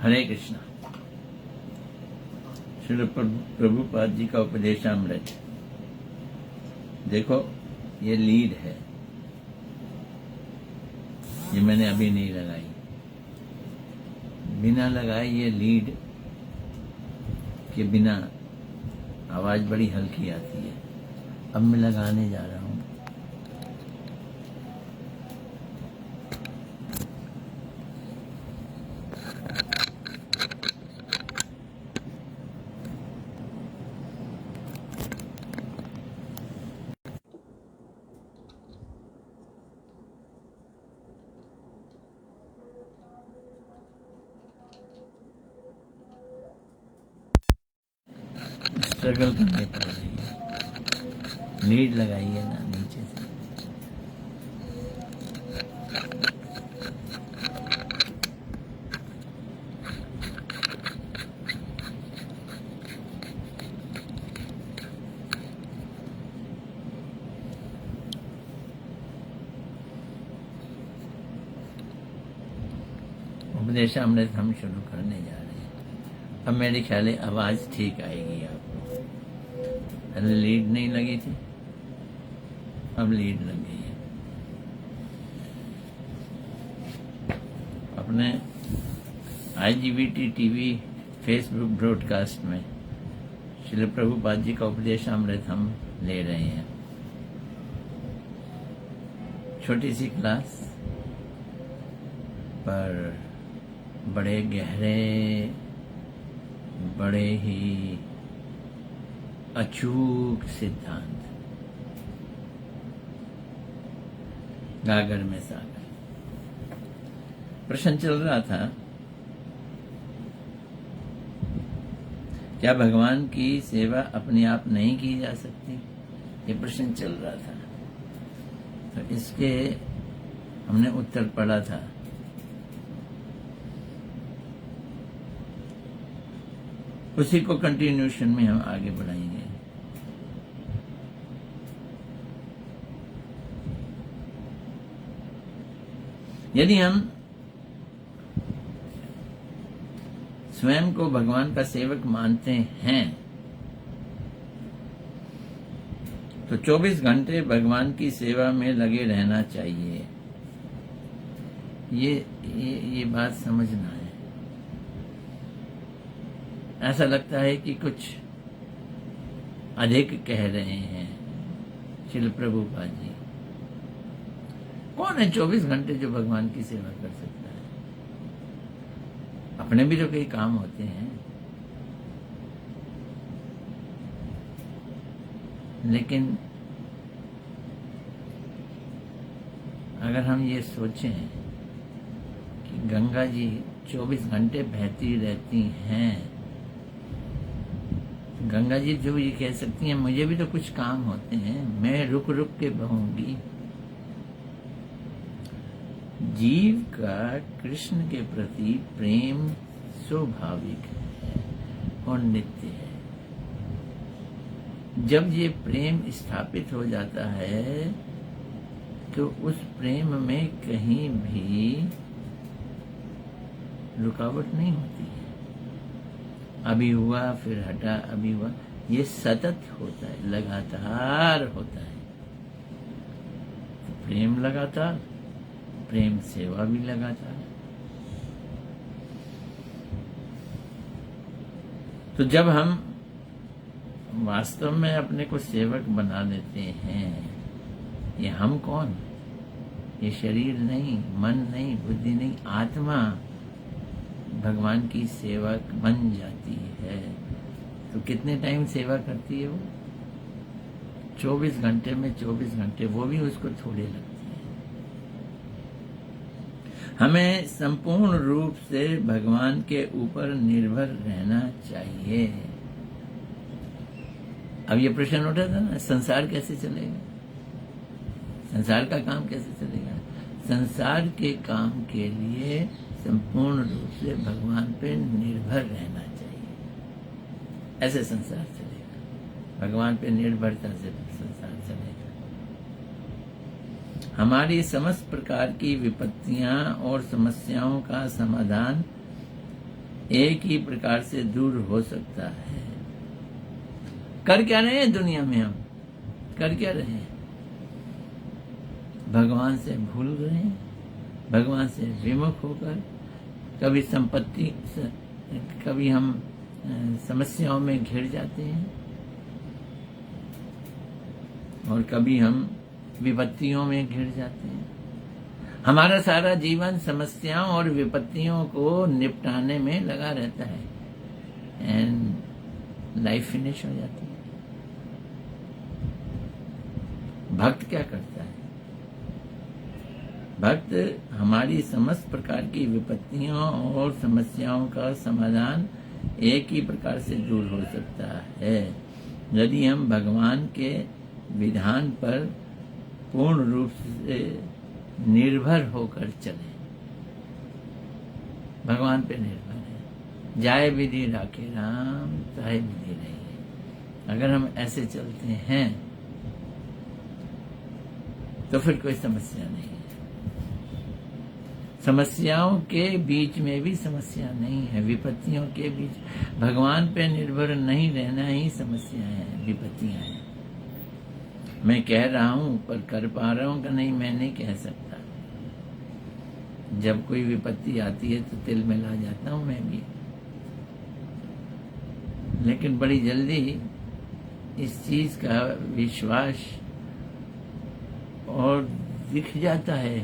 हरे कृष्णा। श्रील प्रभुपाद जी का उपदेशामृत। देखो, ये लीड है, ये मैंने अभी नहीं लगाई। बिना लगाए ये लीड के बिना आवाज बड़ी हल्की आती है। अब मैं लगाने जा रहा हूं। स्ट्रगल करनी पड़ रही है। लीड लगाइए ना नीचे से। उपदेशामृत हम शुरू करने जा रहे हैं। अब मेरे ख्याल आवाज ठीक आएगी आपको। पहले लीड नहीं लगी थी, अब लीड लग गई है। अपने IGBT टीवी फेसबुक ब्रॉडकास्ट में श्रील प्रभुपाद जी का उपदेशामृत हम ले रहे हैं। छोटी सी क्लास पर बड़े गहरे, बड़े ही अचूक सिद्धांत। गागर में सागर। प्रश्न चल रहा था, क्या भगवान की सेवा अपने आप नहीं की जा सकती? ये प्रश्न चल रहा था। तो इसके हमने उत्तर पढ़ा था। उसी को कंटिन्यूशन में हम आगे बढ़ाएंगे। यदि हम स्वयं को भगवान का सेवक मानते हैं तो 24 घंटे भगवान की सेवा में लगे रहना चाहिए। ये बात समझना है। ऐसा लगता है कि कुछ अधिक कह रहे हैं श्रील प्रभुपाद जी। कौन है 24 घंटे जो भगवान की सेवा कर सकता है? अपने भी तो कई काम होते हैं। लेकिन अगर हम ये सोचें कि गंगा जी 24 घंटे बहती रहती हैं, गंगा जी जो ये कह सकती हैं, मुझे भी तो कुछ काम होते हैं, मैं रुक रुक के बहूंगी। जीव का कृष्ण के प्रति प्रेम स्वाभाविक है और नित्य है। जब ये प्रेम स्थापित हो जाता है तो उस प्रेम में कहीं भी रुकावट नहीं होती है। अभी हुआ फिर हटा, अभी हुआ, ये सतत होता है, लगातार होता है। प्रेम लगातार, प्रेम सेवा भी लगातार। तो जब हम वास्तव में अपने को सेवक बना लेते हैं, ये हम कौन? ये शरीर नहीं, मन नहीं, बुद्धि नहीं, आत्मा भगवान की सेवक बन जाती है। तो कितने टाइम सेवा करती है वो? 24 घंटे में 24 घंटे, वो भी उसको थोड़े लगते हैं। हमें संपूर्ण रूप से भगवान के ऊपर निर्भर रहना चाहिए। अब ये प्रश्न उठा था ना, संसार कैसे चलेगा? संसार का काम कैसे चलेगा? संसार के काम के लिए संपूर्ण रूप से भगवान पे निर्भर रहना चाहिए। ऐसे संसार चलेगा। भगवान पे निर्भरता से संसार चलेगा। हमारी समस्त प्रकार की विपत्तियां और समस्याओं का समाधान एक ही प्रकार से दूर हो सकता है। कर क्या रहे हैं दुनिया में? हम कर क्या रहे हैं? भगवान से भूल गए हैं, भगवान से विमुख होकर कभी संपत्ति, कभी हम समस्याओं में घिर जाते हैं और कभी हम विपत्तियों में घिर जाते हैं। हमारा सारा जीवन समस्याओं और विपत्तियों को निपटाने में लगा रहता है एंड लाइफ फिनिश हो जाती है। भक्त क्या करता है? भक्त हमारी समस्त प्रकार की विपत्तियों और समस्याओं का समाधान एक ही प्रकार से दूर हो सकता है, यदि हम भगवान के विधान पर पूर्ण रूप से निर्भर होकर चलें। भगवान पे निर्भर है। जाए विधि राखे राम, ताहे विधि रहिए। अगर हम ऐसे चलते हैं तो फिर कोई समस्या नहीं है। समस्याओं के बीच में भी समस्या नहीं है, विपत्तियों के बीच भगवान पे निर्भर नहीं रहना ही समस्या है, विपत्तियां हैं। मैं कह रहा हूं पर कर पा रहा हूं कि नहीं, मैं नहीं कह सकता। जब कोई विपत्ति आती है तो तिल मिला जाता हूं मैं भी, लेकिन बड़ी जल्दी इस चीज का विश्वास और दिख जाता है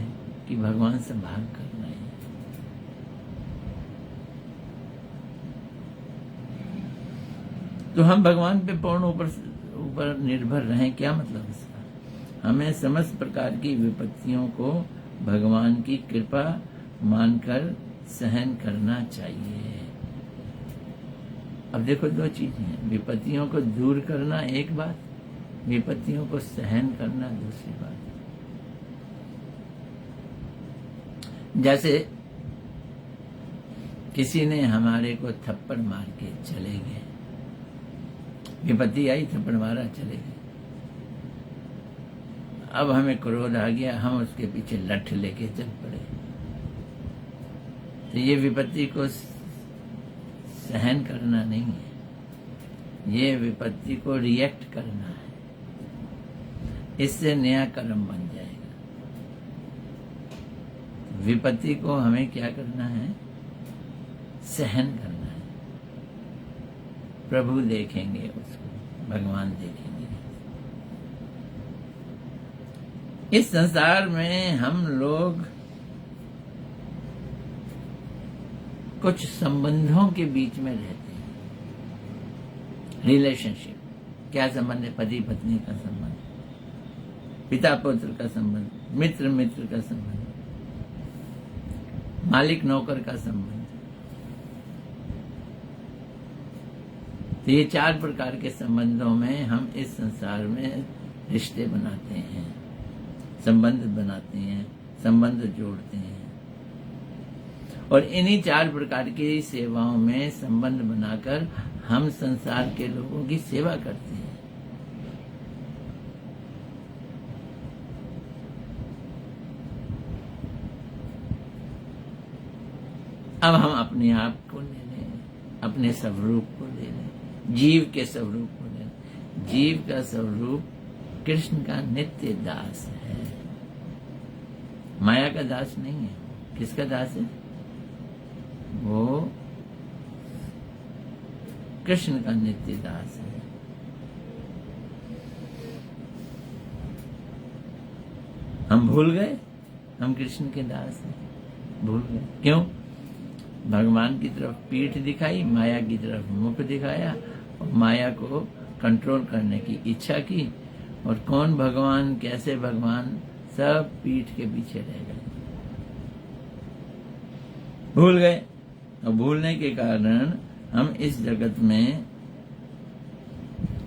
कि भगवान संभाल कर रहे हैं। तो हम भगवान पे पूर्ण ऊपर निर्भर रहें। क्या मतलब इसका? हमें समस्त प्रकार की विपत्तियों को भगवान की कृपा मानकर सहन करना चाहिए। अब देखो, दो चीजें हैं। विपत्तियों को दूर करना एक बात, विपत्तियों को सहन करना दूसरी बात। जैसे किसी ने हमारे को थप्पड़ मार के चले गए, विपत्ति आई, थप्पड़ मारा, चले गए। अब हमें क्रोध आ गया, हम उसके पीछे लठ लेके चल पड़े। तो ये विपत्ति को सहन करना नहीं है, ये विपत्ति को रिएक्ट करना है। इससे नया कर्म बन जाएगा। विपत्ति को हमें क्या करना है? सहन करना है। प्रभु देखेंगे उसको, भगवान देखेंगे। इस संसार में हम लोग कुछ संबंधों के बीच में रहते हैं। रिलेशनशिप, क्या संबंध है? पति पत्नी का संबंध, पिता पुत्र का संबंध, मित्र मित्र का संबंध, मालिक नौकर का संबंध। तो ये 4 प्रकार के संबंधों में हम इस संसार में रिश्ते बनाते हैं, संबंध बनाते हैं, संबंध जोड़ते हैं। और इन्हीं 4 प्रकार की सेवाओं में संबंध बनाकर हम संसार के लोगों की सेवा करते हैं। अब हम अपने आप को ले लें, अपने स्वरूप को ले लें, जीव के स्वरूप को ले लें। जीव का स्वरूप कृष्ण का नित्य दास है, माया का दास नहीं है। किसका दास है? वो कृष्ण का नित्य दास है। हम भूल गए हम कृष्ण के दास हैं, भूल गए। क्यों? भगवान की तरफ पीठ दिखाई, माया की तरफ मुख दिखाया और माया को कंट्रोल करने की इच्छा की। और कौन भगवान, कैसे भगवान, सब पीठ के पीछे रह गए, भूल गए। और भूलने के कारण हम इस जगत में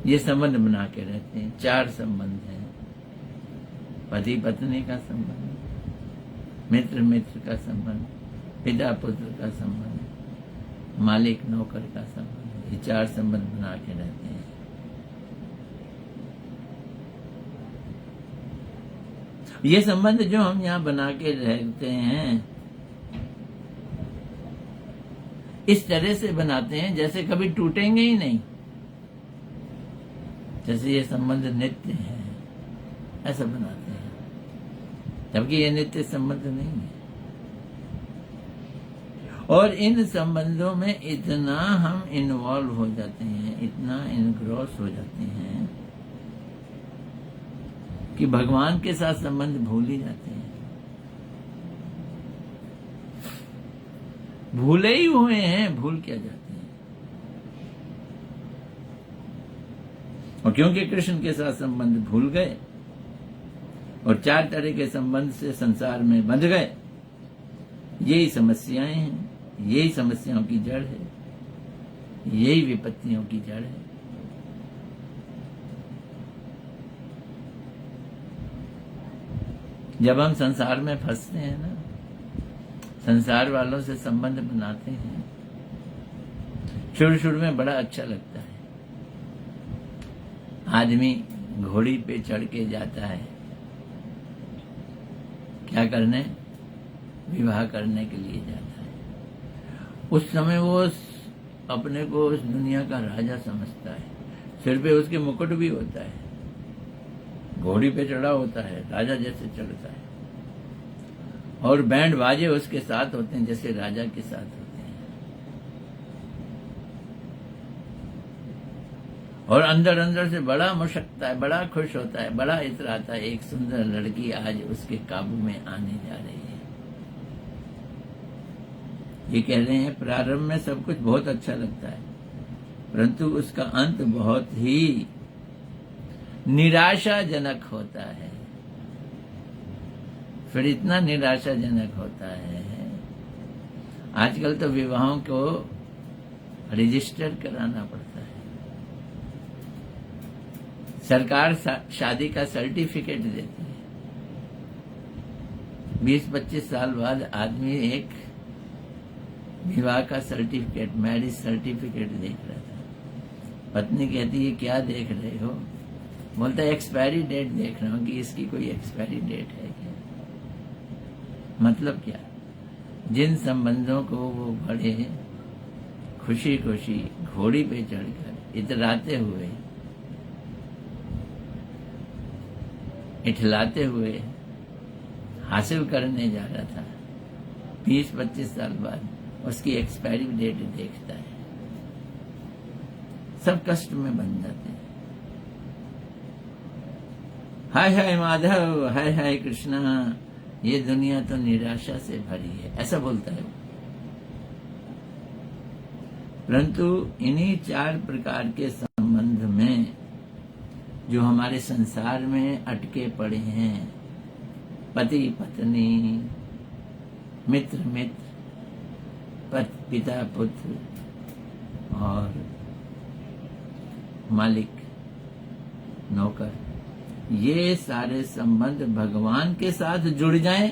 ये संबंध बना के रहते हैं। 4 संबंध हैं। पति पत्नी का संबंध, मित्र मित्र का संबंध, पिता पुत्र का संबंध, मालिक नौकर का संबंध। ये 4 संबंध बना के रहते हैं। ये संबंध जो हम यहाँ बना के रहते हैं, इस तरह से बनाते हैं जैसे कभी टूटेंगे ही नहीं, जैसे ये संबंध नित्य है, ऐसा बनाते हैं, जबकि ये नित्य संबंध नहीं है। और इन संबंधों में इतना हम इन्वॉल्व हो जाते हैं, इतना इनग्रॉस हो जाते हैं कि भगवान के साथ संबंध भूल ही जाते हैं। भूले ही हुए हैं, भूल क्या जाते हैं। और क्योंकि कृष्ण के साथ संबंध भूल गए और 4 तरह के संबंध से संसार में बंध गए, यही समस्याएं हैं, यही समस्याओं की जड़ है, यही विपत्तियों की जड़ है। जब हम संसार में फंसते हैं ना, संसार वालों से संबंध बनाते हैं, शुरू शुरू में बड़ा अच्छा लगता है। आदमी घोड़ी पे चढ़ के जाता है, क्या करने? विवाह करने के लिए जाता है। उस समय वो अपने को उस दुनिया का राजा समझता है, सिर पे उसके मुकुट भी होता है, घोड़ी पे चढ़ा होता है, राजा जैसे चढ़ता है, और बैंड बाजे उसके साथ होते हैं जैसे राजा के साथ होते हैं। और अंदर अंदर से बड़ा मुशक्ता है, बड़ा खुश होता है, बड़ा इतराता है, एक सुंदर लड़की आज उसके काबू में आने जा रही है। ये कह रहे हैं प्रारंभ में सब कुछ बहुत अच्छा लगता है, परंतु उसका अंत बहुत ही निराशाजनक होता है। फिर इतना निराशाजनक होता है, आजकल तो विवाहों को रजिस्टर कराना पड़ता है। सरकार शादी का सर्टिफिकेट देती है। 20-25 साल बाद आदमी एक विवाह का सर्टिफिकेट, मैरिज सर्टिफिकेट देख रहा था। पत्नी कहती है क्या देख रहे हो? बोलता है एक्सपायरी डेट देख रहा हूं कि इसकी कोई एक्सपायरी डेट है क्या। मतलब क्या? जिन संबंधों को वो बड़े खुशी खुशी घोड़ी पे चढ़कर इतराते हुए, इठलाते हुए हासिल करने जा रहा था, 20-25 साल बाद उसकी एक्सपायरी डेट देखता है, सब कष्ट में बन जाते हैं। हाय हाय माधव, हाय हाय कृष्णा, ये दुनिया तो निराशा से भरी है, ऐसा बोलता है वो। परंतु इन्हीं 4 प्रकार के संबंध में जो हमारे संसार में अटके पड़े हैं, पति पत्नी, मित्र मित्र, पिता पुत्र और मालिक नौकर, ये सारे संबंध भगवान के साथ जुड़ जाएं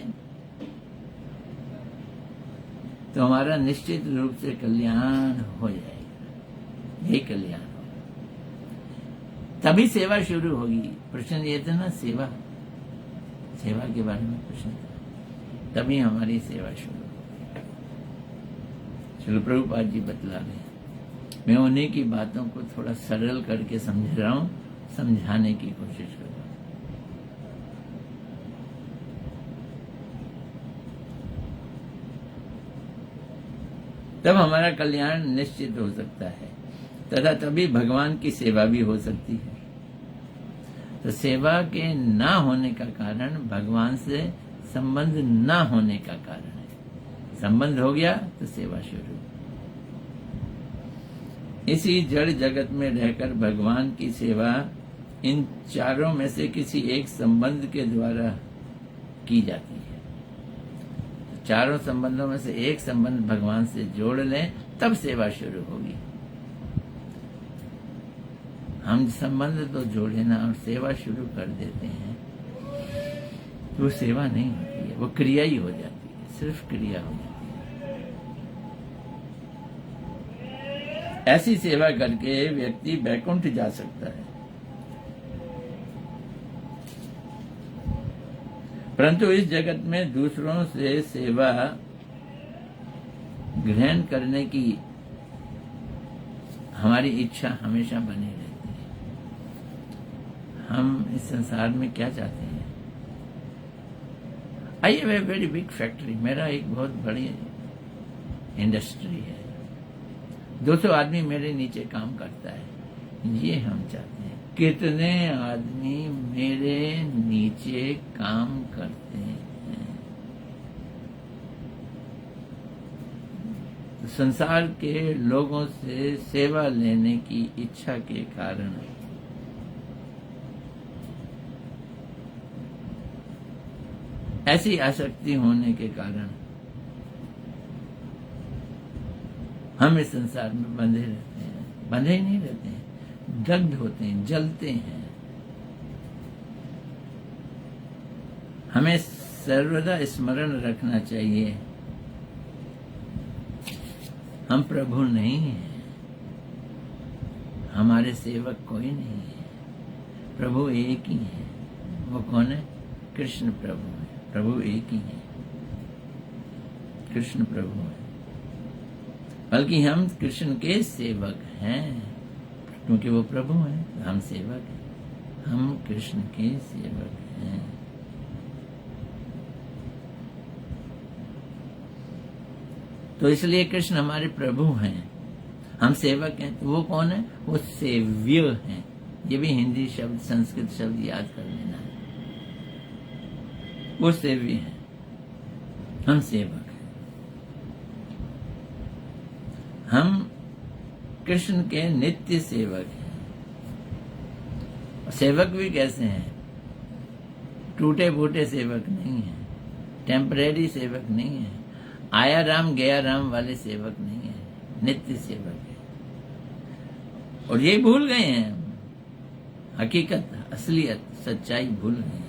तो हमारा निश्चित रूप से कल्याण हो जाएगा। यही कल्याण होगा, तभी सेवा शुरू होगी। प्रश्न ये था ना, सेवा के बारे में प्रश्न था, तभी हमारी सेवा शुरू होगी। श्रील प्रभुपाद जी बतला रहे हैं, मैं उन्हीं की बातों को थोड़ा सरल करके समझ रहा हूं, समझाने की कोशिश कर रहा हूं। तब हमारा कल्याण निश्चित हो सकता है, तथा तभी भगवान की सेवा भी हो सकती है। तो सेवा के ना होने का कारण भगवान से संबंध ना होने का कारण है। संबंध हो गया तो सेवा शुरू। इसी जड़ जगत में रहकर भगवान की सेवा इन चारों में से किसी एक संबंध के द्वारा की जाती है। चारों संबंधों में से एक संबंध भगवान से जोड़ लें, तब सेवा शुरू होगी। हम संबंध तो जोड़े ना और सेवा शुरू कर देते हैं, तो वो सेवा नहीं होती है, वो क्रिया ही हो जाती है, सिर्फ क्रिया हो जाती है। ऐसी सेवा करके व्यक्ति वैकुंठ जा सकता है, परंतु इस जगत में दूसरों से सेवा ग्रहण करने की हमारी इच्छा हमेशा बनी रहती है। हम इस संसार में क्या चाहते हैं? I have a very big factory, मेरा एक बहुत बड़ी इंडस्ट्री है, 200 आदमी मेरे नीचे काम करता है, ये हम चाहते हैं। कितने आदमी मेरे नीचे काम करते हैं? तो संसार के लोगों से सेवा लेने की इच्छा के कारण ऐसी आसक्ति होने के कारण हम इस संसार में बंधे रहते हैं। बंधे ही नहीं रहते हैं, दग्ध होते हैं, जलते हैं। हमें सर्वदा स्मरण रखना चाहिए, हम प्रभु नहीं हैं, हमारे सेवक कोई नहीं है, प्रभु एक ही है। वो कौन है? कृष्ण प्रभु है। प्रभु एक ही है, कृष्ण प्रभु है। बल्कि हम कृष्ण के सेवक हैं, क्योंकि वो प्रभु हैं, हम सेवक हैं। हम कृष्ण के सेवक हैं। तो इसलिए कृष्ण हमारे प्रभु हैं, हम सेवक हैं। तो वो कौन है? वो सेव्य हैं। ये भी हिंदी शब्द, संस्कृत शब्द याद कर लेना है। वो सेव्य हैं, हम सेवक हैं। हम कृष्ण के नित्य सेवक हैं। सेवक भी कैसे हैं? टूटे फूटे सेवक नहीं है, टेम्परेरी सेवक नहीं है, आया राम गया राम वाले सेवक नहीं है, नित्य सेवक है। और ये भूल गए हैं, हकीकत, असलियत, सच्चाई भूल गए हैं।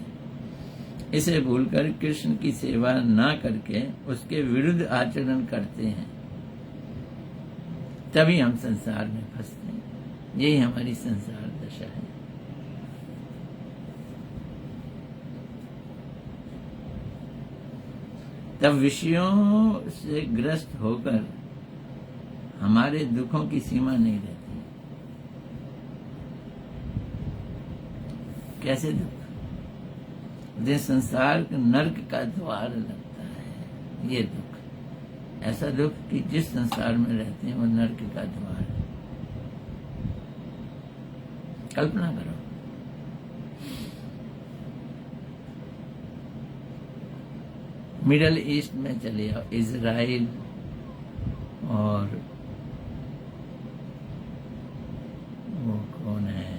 इसे भूलकर कृष्ण की सेवा ना करके उसके विरुद्ध आचरण करते हैं, तभी हम संसार में फंसते हैं। यही हमारी संसार दशा है। तब विषयों से ग्रस्त होकर हमारे दुखों की सीमा नहीं रहती। कैसे दुख? संसार नर्क का द्वार लगता है। ये दुख, ऐसा दुख कि जिस संसार में रहते हैं वो नर्क का द्वार है। कल्पना करो, मिडल ईस्ट में चले जाओ, इजराइल और वो कौन है,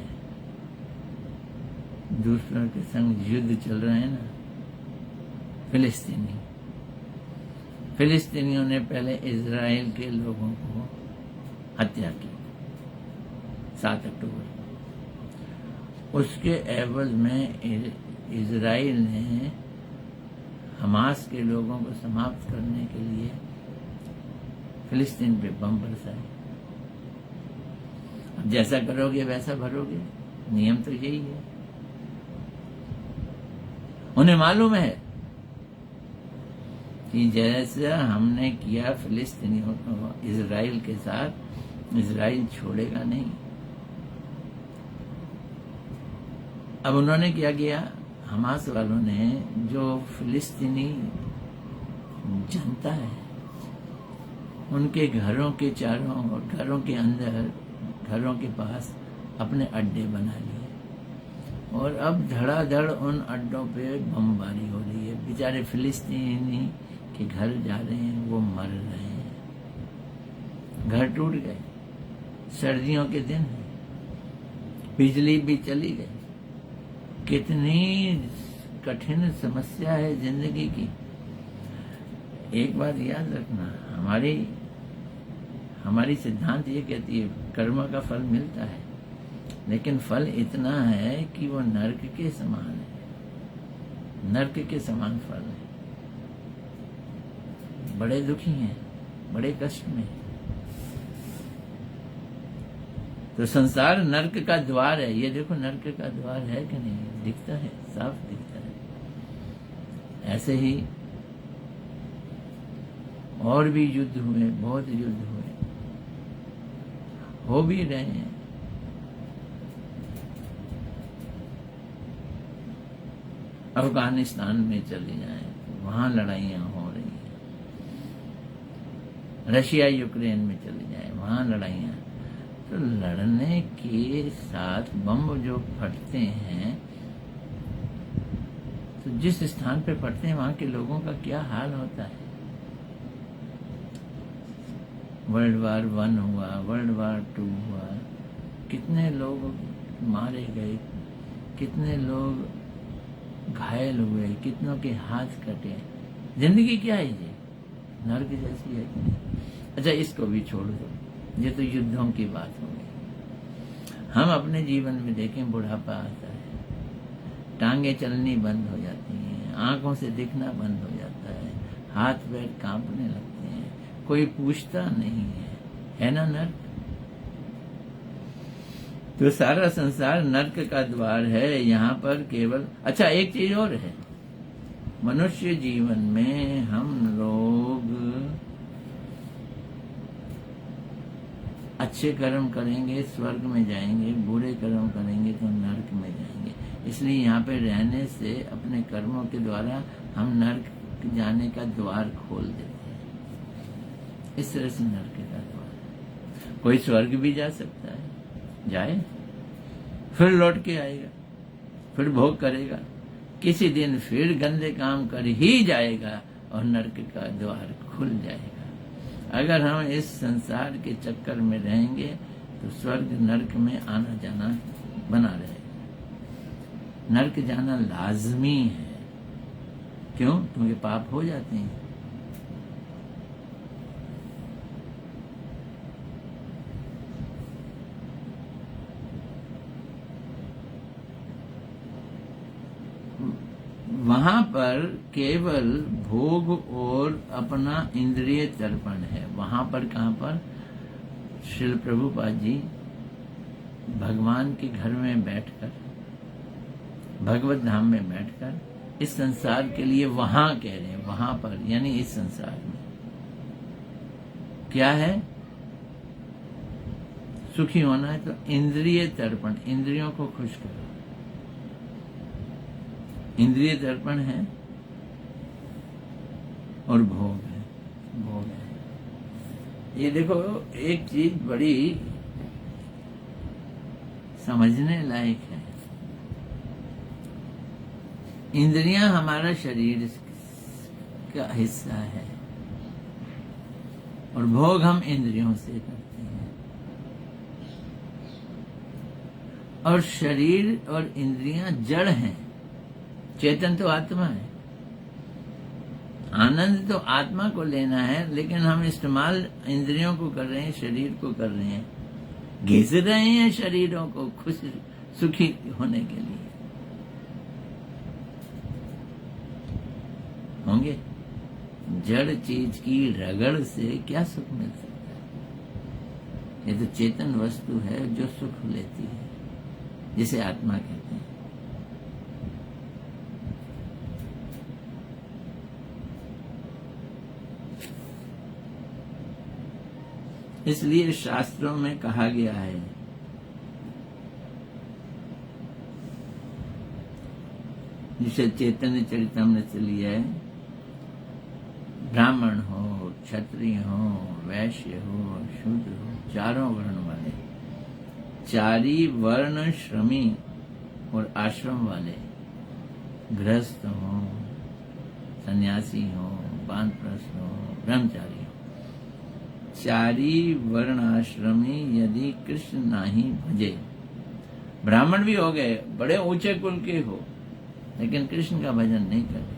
दूसरों के संग युद्ध चल रहे हैं ना, फिलिस्तीनियों ने पहले इजराइल के लोगों को हत्या की 7 अक्टूबर। उसके एवज में इजराइल ने हमास के लोगों को समाप्त करने के लिए फिलिस्तीन पे बम बरसाए। अब जैसा करोगे वैसा भरोगे, नियम तो यही है। उन्हें मालूम है कि जैसा हमने किया फिलिस्तीनियों को इजराइल के साथ, इजराइल छोड़ेगा नहीं। अब उन्होंने क्या किया? हमास वालों ने जो फिलिस्तीनी जनता है उनके घरों के चारों और घरों के अंदर, घरों के पास अपने अड्डे बना लिए और अब धड़ाधड़ उन अड्डों पे बमबारी हो रही है। बेचारे फिलिस्तीनी के घर जा रहे हैं, वो मर रहे हैं, घर टूट गए, सर्दियों के दिन है, बिजली भी चली गई। कितनी कठिन समस्या है जिंदगी की। एक बात याद रखना, हमारी सिद्धांत ये कहती है कर्म का फल मिलता है, लेकिन फल इतना है कि वो नर्क के समान है, नर्क के समान फल है। बड़े दुखी हैं, बड़े कष्ट में। तो संसार नर्क का द्वार है। ये देखो नर्क का द्वार है कि नहीं, दिखता है, साफ दिखता है। ऐसे ही और भी युद्ध हुए, बहुत युद्ध हुए, हो भी रहे हैं। अफगानिस्तान में चले जाएं, वहां लड़ाइयां हो रही हैं। रशिया यूक्रेन में चले जाएं, वहां लड़ाइयां। तो लड़ने के साथ बम जो फटते हैं, तो जिस स्थान पे फटते हैं वहां के लोगों का क्या हाल होता है। वर्ल्ड वार 1 हुआ, वर्ल्ड वार 2 हुआ, कितने लोग मारे गए, कितने लोग घायल हुए, कितनों के हाथ कटे। जिंदगी क्या है ये, नर्क जैसी है कि नहीं। अच्छा, इसको भी छोड़ दो, ये तो युद्धों की बात हो गई। हम अपने जीवन में देखें, बुढ़ापा आता है, टांगे चलनी बंद हो जाती हैं, आंखों से दिखना बंद हो जाता है, हाथ पैर कांपने लगते हैं, कोई पूछता नहीं है ना नर्क। तो सारा संसार नर्क का द्वार है। यहाँ पर केवल, अच्छा एक चीज और है, मनुष्य जीवन में हम लोग अच्छे कर्म करेंगे स्वर्ग में जाएंगे, बुरे कर्म करेंगे तो नर्क में जाएंगे। इसलिए यहाँ पे रहने से अपने कर्मों के द्वारा हम नर्क जाने का द्वार खोल देते हैं। इस तरह से नर्क का द्वार। कोई स्वर्ग भी जा सकता है, जाए, फिर लौट के आएगा, फिर भोग करेगा, किसी दिन फिर गंदे काम कर ही जाएगा और नर्क का द्वार खुल जाएगा। अगर हम इस संसार के चक्कर में रहेंगे तो स्वर्ग नर्क में आना जाना बना रहेगा। नर्क जाना लाजमी है। क्यों? क्योंकि पाप हो जाते हैं। वहां पर केवल भोग और अपना इंद्रिय तर्पण है। वहां पर कहां पर? श्रील प्रभुपाद जी भगवान के घर में बैठकर, भगवत धाम में बैठकर इस संसार के लिए वहां कह रहे हैं, वहां पर यानी इस संसार में क्या है? सुखी होना है तो इंद्रिय तर्पण, इंद्रियों को खुश करो। इंद्रिय तर्पण है और भोग है, भोग है। ये देखो एक चीज बड़ी समझने लायक है। इंद्रियां हमारा शरीर का हिस्सा है और भोग हम इंद्रियों से करते हैं। और शरीर और इंद्रियां जड़ हैं, चेतन तो आत्मा है। आनंद तो आत्मा को लेना है, लेकिन हम इस्तेमाल इंद्रियों को कर रहे हैं, शरीर को कर रहे हैं, घिस रहे हैं शरीरों को खुश सुखी होने के लिए। होंगे जड़ चीज की रगड़ से क्या सुख मिल सकता है? ये तो चेतन वस्तु है जो सुख लेती है, जिसे आत्मा कहते हैं। इसलिए शास्त्रों में कहा गया है, जिसे चैतन्य चरितमृत से लिया है, ब्राह्मण हो, क्षत्रिय हो, वैश्य हो, शूद्र हो, चारों वर्ण वाले, चारी वर्ण श्रमी और आश्रम वाले, गृहस्थ हो, सन्यासी हो, वानप्रस्थ हो, ब्रह्मचारी हो, चारी वर्णाश्रमी यदि कृष्ण नाही भजे। ब्राह्मण भी हो गए, बड़े ऊंचे कुल के हो, लेकिन कृष्ण का भजन नहीं करते।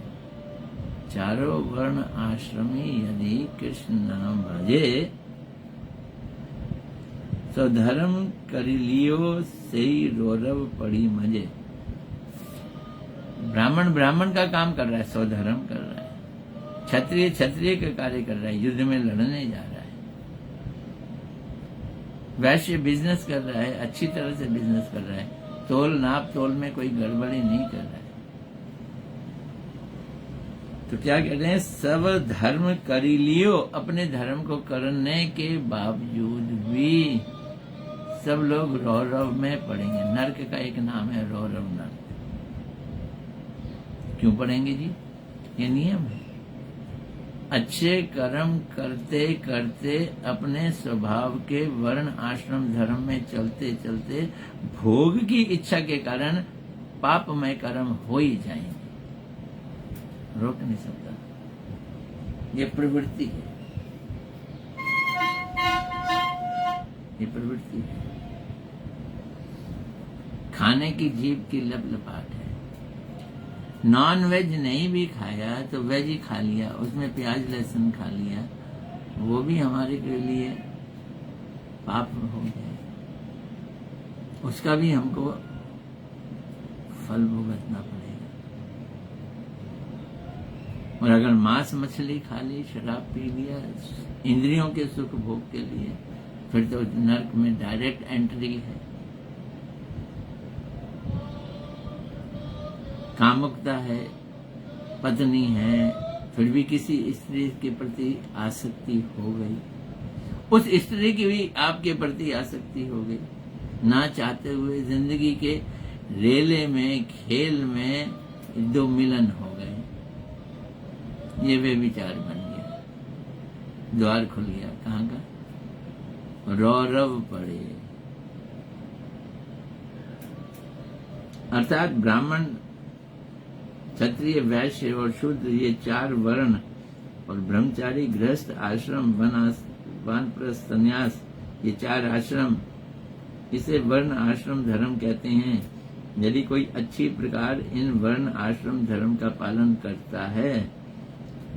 चारों वर्ण आश्रमी यदि कृष्ण नाम भजे, तो धर्म करी लियो से रोरव पड़ी मजे। ब्राह्मण ब्राह्मण का काम कर रहा है, स्वधर्म कर रहा है, क्षत्रिय क्षत्रिय का कार्य कर रहा है, युद्ध में लड़ने जा रहा है, वैश्य बिजनेस कर रहा है, अच्छी तरह से बिजनेस कर रहा है, तोल नाप तोल में कोई गड़बड़ी नहीं कर रहा है। तो क्या कहते हैं, सब धर्म करी लियो, अपने धर्म को करने के बावजूद भी सब लोग रौरव में पड़ेंगे। नरक का एक नाम है रौरव नरक। क्यों पड़ेंगे जी? ये नियम है। अच्छे कर्म करते करते अपने स्वभाव के वर्ण आश्रम धर्म में चलते चलते भोग की इच्छा के कारण पापमय कर्म हो ही जाएंगे, रोक नहीं सकता। ये प्रवृत्ति है, ये प्रवृत्ति है। खाने की जीभ की लपलपाहट है। नॉन वेज नहीं भी खाया तो वेज ही खा लिया, उसमें प्याज लहसुन खा लिया, वो भी हमारे के लिए पाप हो गया, उसका भी हमको फल भुगतना पड़ेगा। और अगर मांस मछली खा ली, शराब पी लिया इंद्रियों के सुख भोग के लिए, फिर तो नरक में डायरेक्ट एंट्री है। कामुकता है, पत्नी है, फिर भी किसी स्त्री के प्रति आसक्ति हो गई, उस स्त्री की भी आपके प्रति आसक्ति हो गई, ना चाहते हुए जिंदगी के रेले में खेल में दो मिलन हो गए, ये वे विचार बन गया, द्वार खुल गया। कहाँ का? रौरव पड़े। अर्थात ब्राह्मण, क्षत्रिय, वैश्य और शूद्र, ये चार वर्ण, और ब्रह्मचारी, गृहस्थ, आश्रम, वानप्रस्थ, संन्यास, ये चार आश्रम, इसे वर्ण आश्रम धर्म कहते हैं। यदि कोई अच्छी प्रकार इन वर्ण आश्रम धर्म का पालन करता है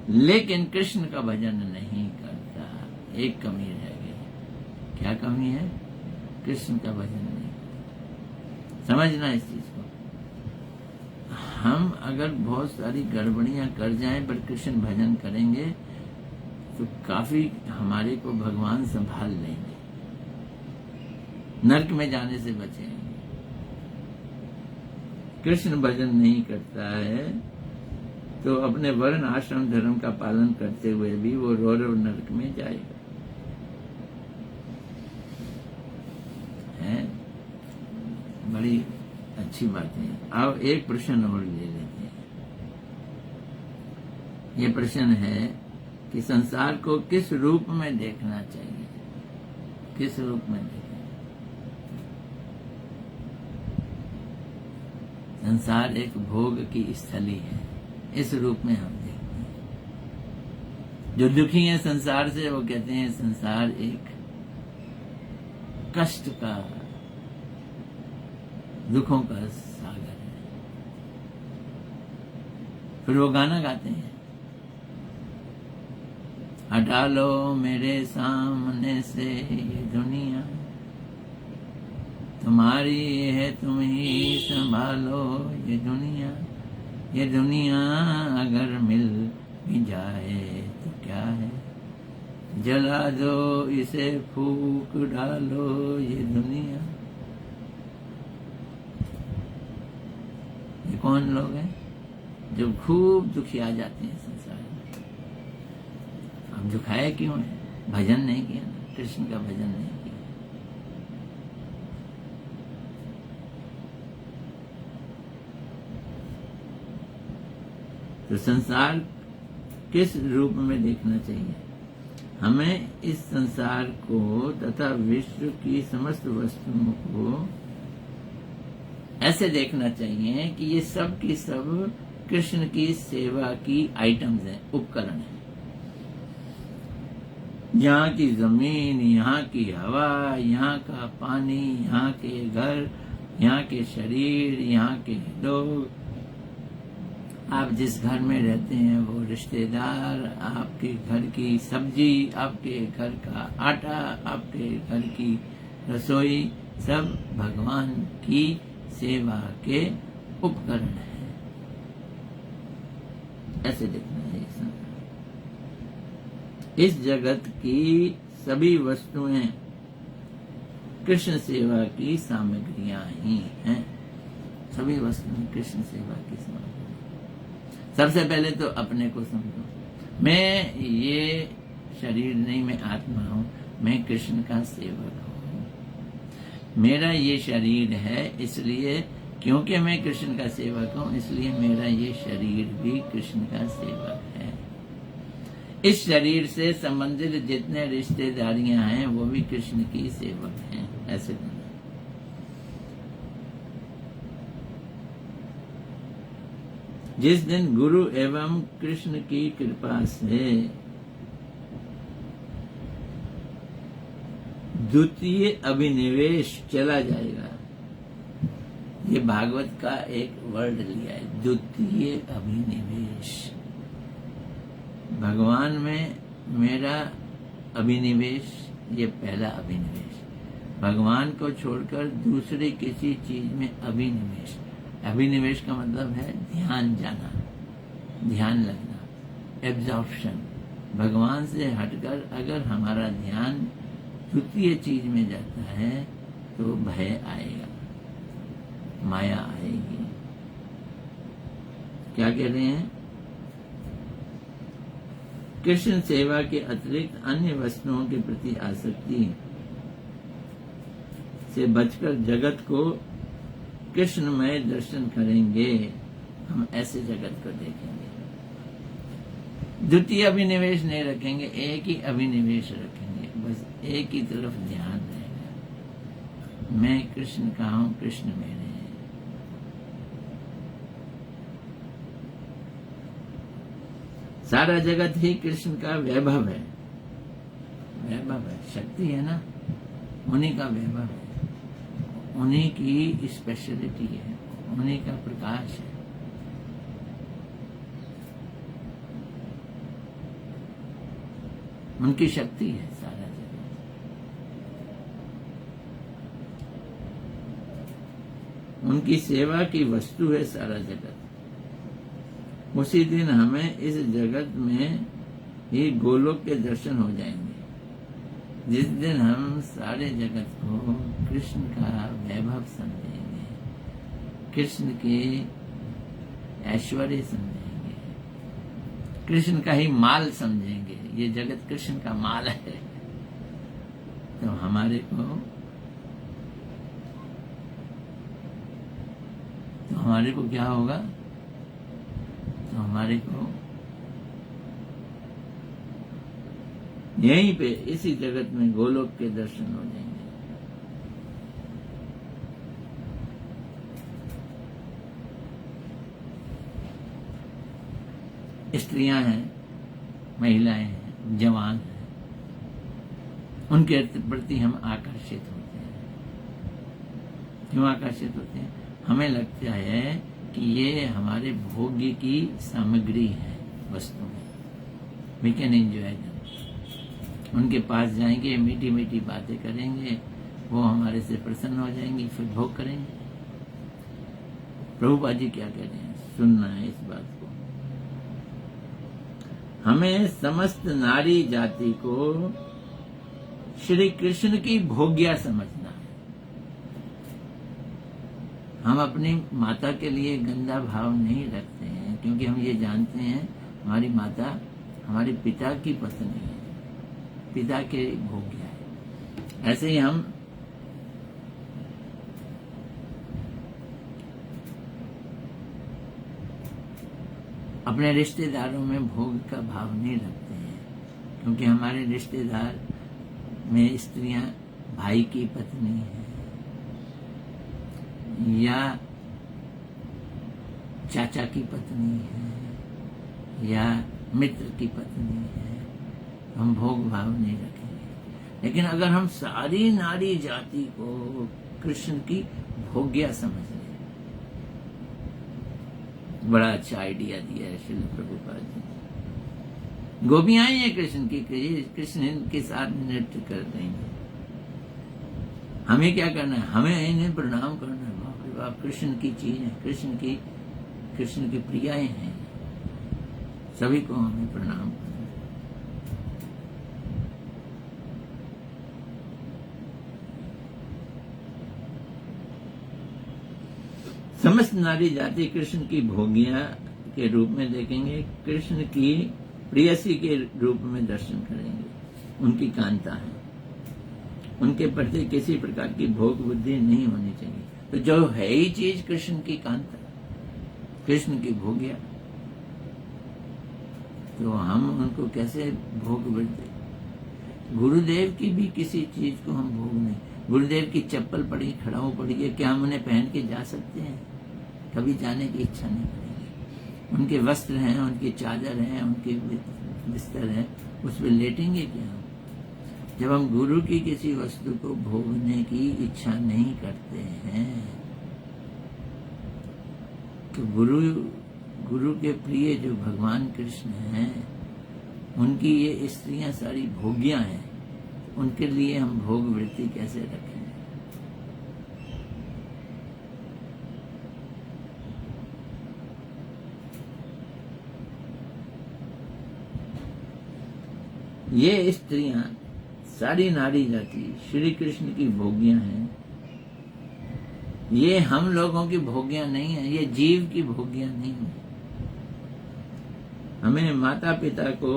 लेकिन कृष्ण का भजन नहीं करता, एक कमी रह गई। क्या कमी है? कृष्ण का भजन नहीं। समझना इस चीज को। हम अगर बहुत सारी गड़बड़ियां कर जाएं पर कृष्ण भजन करेंगे तो काफी हमारे को भगवान संभाल लेंगे, नरक में जाने से बचेंगे। कृष्ण भजन नहीं करता है तो अपने वर्ण आश्रम धर्म का पालन करते हुए भी वो रौरव नरक में जाएगा। है बड़ी अच्छी बात है। अब एक प्रश्न और ले लेते हैं। ये प्रश्न है कि संसार को किस रूप में देखना चाहिए? किस रूप में देखें? संसार एक भोग की स्थली है, इस रूप में हम देखते हैं। जो दुखी हैं संसार से वो कहते हैं संसार एक कष्ट का, दुखों का सागर है। फिर वो गाना गाते हैं, हटा लो मेरे सामने से ये दुनिया, तुम्हारी है तुम ही संभालो ये दुनिया। ये दुनिया अगर मिल भी जाए तो क्या है, जला दो इसे, फूक डालो ये दुनिया। ये कौन लोग हैं जो खूब दुखी आ जाते हैं संसार में? हम दुखाए क्यों है? भजन नहीं किया ना, कृष्ण का भजन नहीं किया। तो संसार किस रूप में देखना चाहिए? हमें इस संसार को तथा विश्व की समस्त वस्तुओं को ऐसे देखना चाहिए कि ये सब की सब कृष्ण की सेवा की आइटम्स हैं, उपकरण हैं। यहाँ की जमीन, यहाँ की हवा, यहाँ का पानी, यहाँ के घर, यहाँ के शरीर, यहाँ के लोग, आप जिस घर में रहते हैं वो रिश्तेदार, आपके घर की सब्जी, आपके घर का आटा, आपके घर की रसोई, सब भगवान की सेवा के उपकरण हैं। ऐसे देखना है संसार। इस जगत की सभी वस्तुएं कृष्ण सेवा की सामग्रियां ही हैं। सभी वस्तुएं कृष्ण सेवा की सामग्री। सबसे पहले तो अपने को समझो, मैं ये शरीर नहीं, मैं आत्मा हूं, मैं कृष्ण का सेवक हूं। मेरा ये शरीर है, इसलिए क्योंकि मैं कृष्ण का सेवक हूं, इसलिए मेरा ये शरीर भी कृष्ण का सेवक है। इस शरीर से संबंधित जितने रिश्तेदारियां हैं वो भी कृष्ण की सेवक हैं। ऐसे जिस दिन गुरु एवं कृष्ण की कृपा से द्वितीय अभिनिवेश चला जाएगा, ये भागवत का एक वर्ड लिया है, द्वितीय अभिनिवेश। भगवान में मेरा अभिनिवेश, ये पहला अभिनिवेश। भगवान को छोड़कर दूसरे किसी चीज में अभिनिवेश। अभिनिवेश का मतलब है ध्यान जाना, ध्यान लगना, एब्जॉर्प्शन। भगवान से हटकर अगर हमारा ध्यान द्वितीय चीज में जाता है तो भय आएगा, माया आएगी। क्या कह रहे हैं? कृष्ण सेवा के अतिरिक्त अन्य वस्तुओं के प्रति आसक्ति से बचकर जगत को कृष्णमय दर्शन करेंगे। हम ऐसे जगत को देखेंगे, द्वितीय अभिनिवेश नहीं रखेंगे, एक ही अभिनिवेश रखेंगे, बस एक ही तरफ ध्यान रहेगा। मैं कृष्ण का हूं, कृष्ण मेरे हैं। सारा जगत ही कृष्ण का वैभव है, वैभव है, शक्ति है ना, उन्हीं का वैभव है, उन्हीं की स्पेशलिटी है, उन्हीं का प्रकाश है। उनकी शक्ति है सारा जगत। उनकी सेवा की वस्तु है सारा जगत। उसी दिन हमें इस जगत में ही गोलोक के दर्शन हो जाएंगे, जिस दिन हम सारे जगत को कृष्ण का वैभव समझेंगे, कृष्ण के ऐश्वर्य समझेंगे, कृष्ण का ही माल समझेंगे। ये जगत कृष्ण का माल है, तो हमारे को क्या होगा? तो हमारे को यहीं पे इसी जगत में गोलोक के दर्शन हो जाएंगे। स्त्रियां हैं, महिलाएं हैं, जवान हैं, उनके प्रति हम आकर्षित होते हैं। क्यों आकर्षित होते हैं? हमें लगता है कि ये हमारे भोग्य की सामग्री है, वस्तु है, वी कैन एंजॉय देम। उनके पास जाएंगे, मीठी मीठी बातें करेंगे, वो हमारे से प्रसन्न हो जाएंगी, फिर भोग करेंगे। प्रभुपाद जी क्या कह रहे हैं, सुनना है इस बात को। हमें समस्त नारी जाति को श्री कृष्ण की भोग्या समझना है। हम अपनी माता के लिए गंदा भाव नहीं रखते हैं, क्योंकि हम ये जानते हैं हमारी माता हमारे पिता की पत्नी है, पिता के भोग्या है। ऐसे ही हम अपने रिश्तेदारों में भोग का भाव नहीं रखते हैं, क्योंकि हमारे रिश्तेदार में स्त्रियां भाई की पत्नी है या चाचा की पत्नी है या मित्र की पत्नी है, हम भोग भाव नहीं रखेंगे। लेकिन अगर हम सारी नारी जाति को कृष्ण की भोग्या समझ लें, बड़ा अच्छा आइडिया दिया है श्रील प्रभुपाद जी। गोपियां ही है कृष्ण की, कृष्ण इनके साथ नृत्य कर रही हैं। हमें क्या करना है? हमें इन्हें प्रणाम करना है। बाप रे बाप, कृष्ण की चीज है, कृष्ण की प्रियाएं हैं, सभी को हमें प्रणाम करना है। समस्त नारी जाति कृष्ण की भोगिया के रूप में देखेंगे, कृष्ण की प्रेयसी के रूप में दर्शन करेंगे। उनकी कांता है, उनके प्रति किसी प्रकार की भोग बुद्धि नहीं होनी चाहिए। तो जो है ही चीज कृष्ण की कांता, कृष्ण की भोगिया, तो हम उनको कैसे भोग बढ़ते? गुरुदेव की भी किसी चीज को हम भोग नहीं। गुरुदेव की चप्पल पड़ी, खड़ाऊ पड़ी है, क्या हम उन्हें पहन के जा सकते हैं? कभी जाने की इच्छा नहीं करेंगे। उनके वस्त्र हैं, उनकी चादर है, उनके बिस्तर है, उस पर लेटेंगे क्या हम? जब हम गुरु की किसी वस्तु को भोगने की इच्छा नहीं करते हैं, तो गुरु के प्रिय जो भगवान कृष्ण हैं, उनकी ये स्त्रियां सारी भोगियां हैं, उनके लिए हम भोग वृत्ति कैसे रखें? ये स्त्रियां सारी नारी जाति श्री कृष्ण की भोगियां हैं। ये हम लोगों की भोगियां नहीं है, ये जीव की भोगियां नहीं है। हमें माता पिता को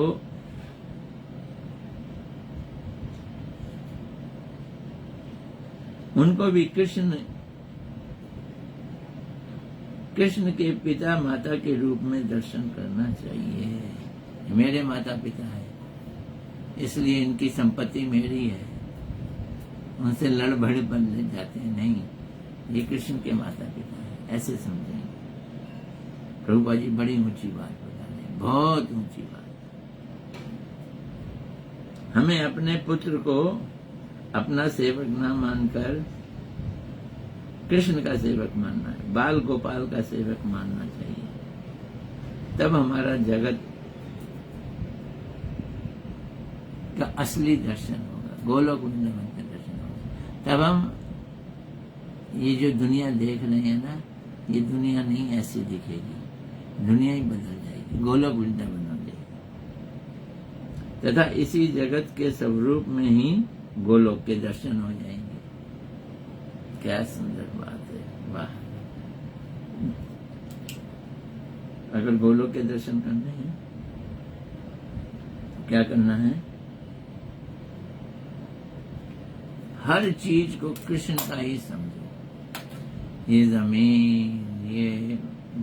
उनको भी कृष्ण के पिता माता के रूप में दर्शन करना चाहिए। मेरे माता पिता है, इसलिए इनकी संपत्ति मेरी है, उनसे लड़ भड़ बन जाते हैं। नहीं, ये कृष्ण के माता पिता है, ऐसे समझेंगे। प्रभुपाद जी बड़ी ऊंची बात बता रहे, बहुत ऊंची बात। हमें अपने पुत्र को अपना सेवक ना मानकर कृष्ण का सेवक मानना है, बाल गोपाल का सेवक मानना चाहिए। तब हमारा जगत का असली दर्शन होगा, गोलोक वृंदावन का दर्शन होगा। तब हम ये जो दुनिया देख रहे हैं ना, ये दुनिया नहीं ऐसी दिखेगी, दुनिया ही बदल जाएगी, गोलोक वृंदावन हो जाएगी। तथा इसी जगत के स्वरूप में ही गोलोक के दर्शन हो जाएंगे। क्या सुंदर बात है, वाह! अगर गोलोक के दर्शन करने हैं, क्या करना है? हर चीज को कृष्ण का ही समझो। ये जमीन, ये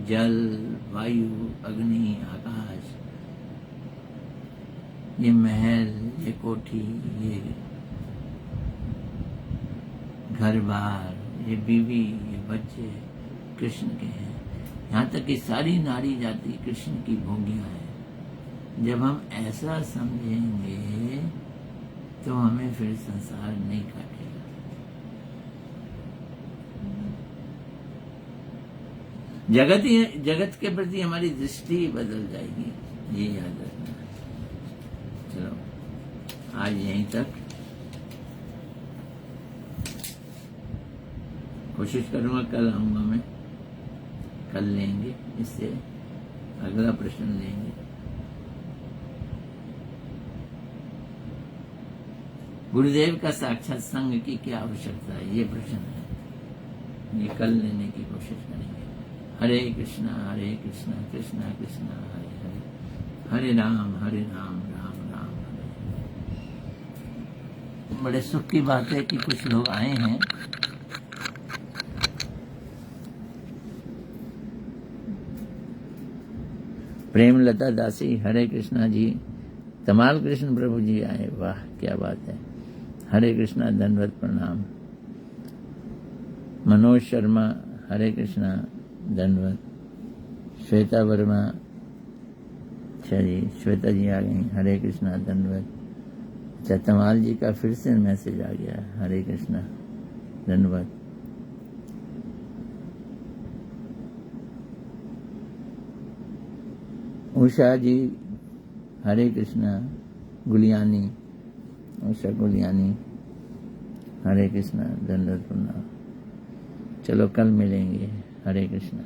जल, वायु, अग्नि, आकाश, ये महल, ये कोठी, ये घर बार, ये बीवी, ये बच्चे कृष्ण के हैं। यहाँ तक कि सारी नारी जाति कृष्ण की भोगियां है। जब हम ऐसा समझेंगे तो हमें फिर संसार नहीं काटेगा। जगत के प्रति हमारी दृष्टि बदल जाएगी, ये याद रखना। चलो आज यहीं तक। कोशिश करूंगा कल आऊंगा मैं, कल लेंगे, इससे अगला प्रश्न लेंगे। गुरुदेव का साक्षात संग की क्या आवश्यकता है, ये प्रश्न है, ये कल लेने की कोशिश करेंगे। हरे कृष्णा कृष्णा कृष्णा हरे हरे, हरे राम राम राम हरे। बड़े सुख की बात है कि कुछ लोग आए हैं। प्रेमलता दासी, हरे कृष्णा जी, तमाल कृष्ण प्रभु जी आए, वाह क्या बात है। हरे कृष्णा, दंडवत प्रणाम। मनोज शर्मा, हरे कृष्णा, दंडवत। श्वेता वर्मा, अच्छा जी, श्वेता जी आ गई, हरे कृष्णा, दंडवत। अच्छा, तमाल जी का फिर से मैसेज आ गया, हरे कृष्णा, दंडवत। उषा जी, हरे कृष्णा, गुलियानी, उषा गुलियानी, हरे कृष्णा, दंडवत प्रणाम। चलो कल मिलेंगे, हरे कृष्णा।